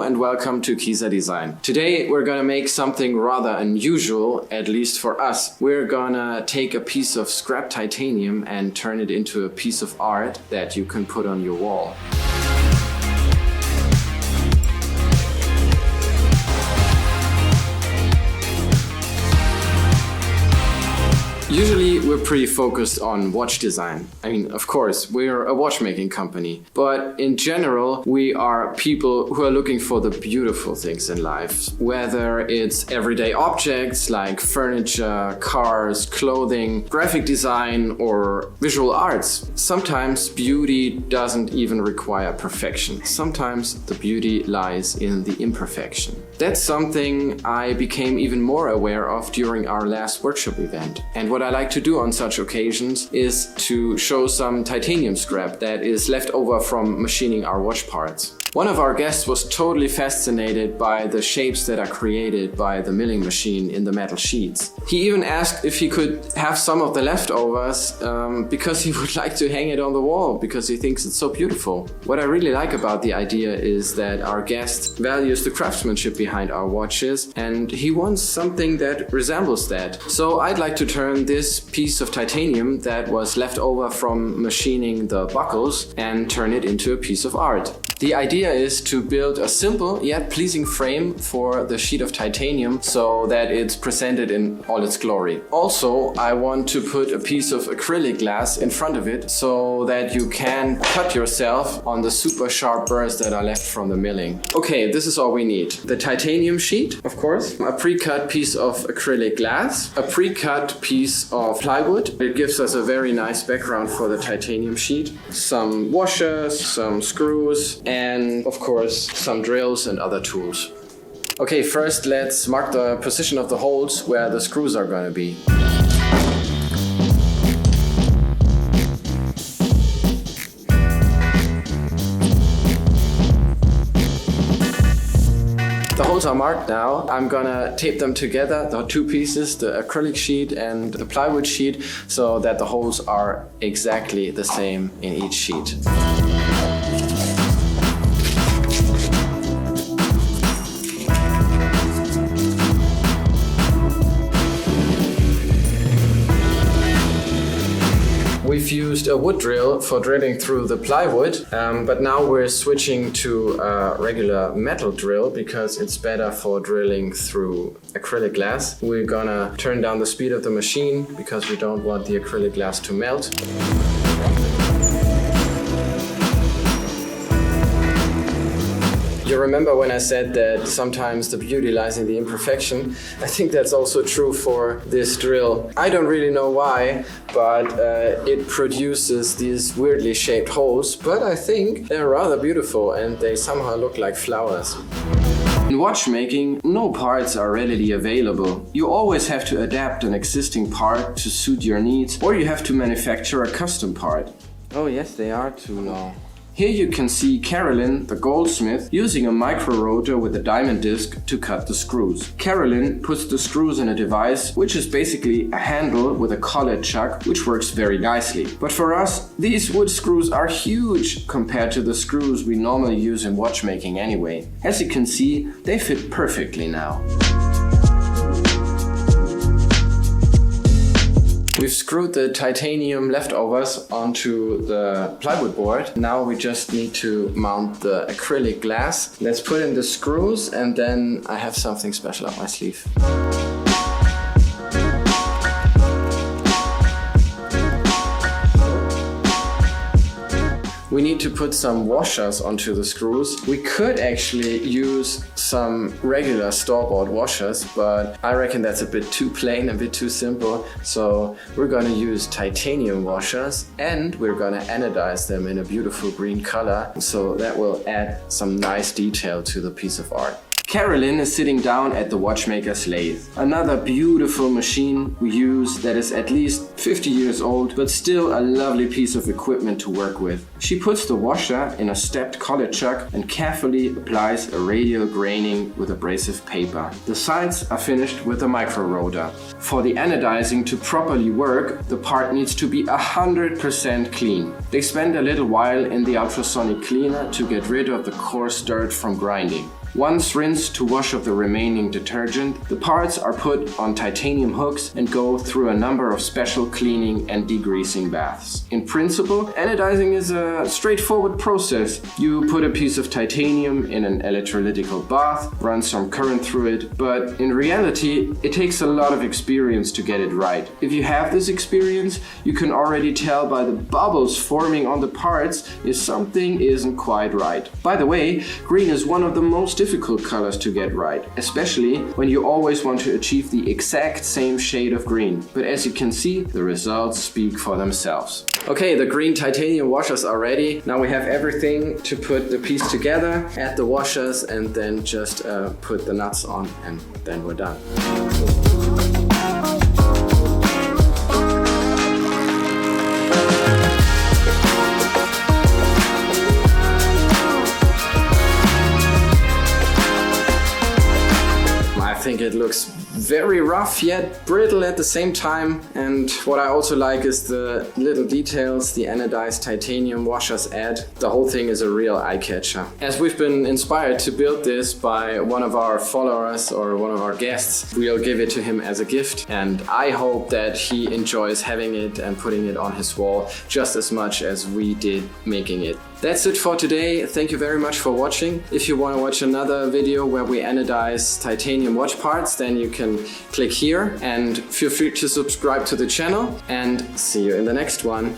Hello and welcome to Kisa Design. Today we're gonna make something rather unusual, at least for us. We're gonna take a piece of scrap titanium and turn it into a piece of art that you can put on your wall. Usually we're pretty focused on watch design. I mean, of course, we're a watchmaking company, but in general, we are people who are looking for the beautiful things in life. Whether it's everyday objects like furniture, cars, clothing, graphic design, or visual arts. Sometimes beauty doesn't even require perfection. Sometimes the beauty lies in the imperfection. That's something I became even more aware of during our last workshop event. And what I like to do on such occasions is to show some titanium scrap that is left over from machining our watch parts. One of our guests was totally fascinated by the shapes that are created by the milling machine in the metal sheets. He even asked if he could have some of the leftovers because he would like to hang it on the wall because he thinks it's so beautiful. What I really like about the idea is that our guest values the craftsmanship behind our watches and he wants something that resembles that. So I'd like to turn this piece of titanium that was left over from machining the buckles and turn it into a piece of art. The idea is to build a simple yet pleasing frame for the sheet of titanium so that it's presented in all its glory. Also, I want to put a piece of acrylic glass in front of it so that you can cut yourself on the super sharp burrs that are left from the milling. Okay, this is all we need. The titanium sheet, of course, a pre-cut piece of acrylic glass, a pre-cut piece of plywood. It gives us a very nice background for the titanium sheet, some washers, some screws, and of course some drills and other tools. Okay, first let's mark the position of the holes where the screws are going to be. The holes are marked now. I'm gonna tape them together, the two pieces, the acrylic sheet and the plywood sheet, so that the holes are exactly the same in each sheet. We've used a wood drill for drilling through the plywood, but now we're switching to a regular metal drill because it's better for drilling through acrylic glass. We're gonna turn down the speed of the machine because we don't want the acrylic glass to melt. You remember when I said that sometimes the beauty lies in the imperfection? I think that's also true for this drill. I don't really know why, but it produces these weirdly shaped holes, but I think they're rather beautiful and they somehow look like flowers. In watchmaking, no parts are readily available. You always have to adapt an existing part to suit your needs, or you have to manufacture a custom part. Oh yes, they are too long. Here you can see Carolyn, the goldsmith, using a micro rotor with a diamond disc to cut the screws. Carolyn puts the screws in a device which is basically a handle with a collet chuck, which works very nicely. But for us, these wood screws are huge compared to the screws we normally use in watchmaking anyway. As you can see, they fit perfectly now. We've screwed the titanium leftovers onto the plywood board. Now we just need to mount the acrylic glass. Let's put in the screws and then I have something special up my sleeve. We need to put some washers onto the screws. We could actually use some regular store-bought washers, but I reckon that's a bit too plain, a bit too simple. So we're gonna use titanium washers and we're gonna anodize them in a beautiful green color. So that will add some nice detail to the piece of art. Carolyn is sitting down at the watchmaker's lathe. Another beautiful machine we use that is at least 50 years old, but still a lovely piece of equipment to work with. She puts the washer in a stepped collet chuck and carefully applies a radial graining with abrasive paper. The sides are finished with a micro rotor. For the anodizing to properly work, the part needs to be 100% clean. They spend a little while in the ultrasonic cleaner to get rid of the coarse dirt from grinding. Once rinsed to wash off the remaining detergent, the parts are put on titanium hooks and go through a number of special cleaning and degreasing baths. In principle, anodizing is a straightforward process. You put a piece of titanium in an electrolytical bath, run some current through it, but in reality, it takes a lot of experience to get it right. If you have this experience, you can already tell by the bubbles forming on the parts if something isn't quite right. By the way, green is one of the most difficult colors to get right, especially when you always want to achieve the exact same shade of green. But as you can see, the results speak for themselves. Okay, the green titanium washers are ready. Now we have everything to put the piece together, add the washers, and then just put the nuts on, and then we're done. I think it looks very rough yet brittle at the same time, and what I also like is the little details the anodized titanium washers add. The whole thing is a real eye-catcher. As we've been inspired to build this by one of our followers or one of our guests, we'll give it to him as a gift, and I hope that he enjoys having it and putting it on his wall just as much as we did making it. That's it for today. Thank you very much for watching. If you want to watch another video where we anodize titanium watch parts, then you can click here and feel free to subscribe to the channel, and see you in the next one.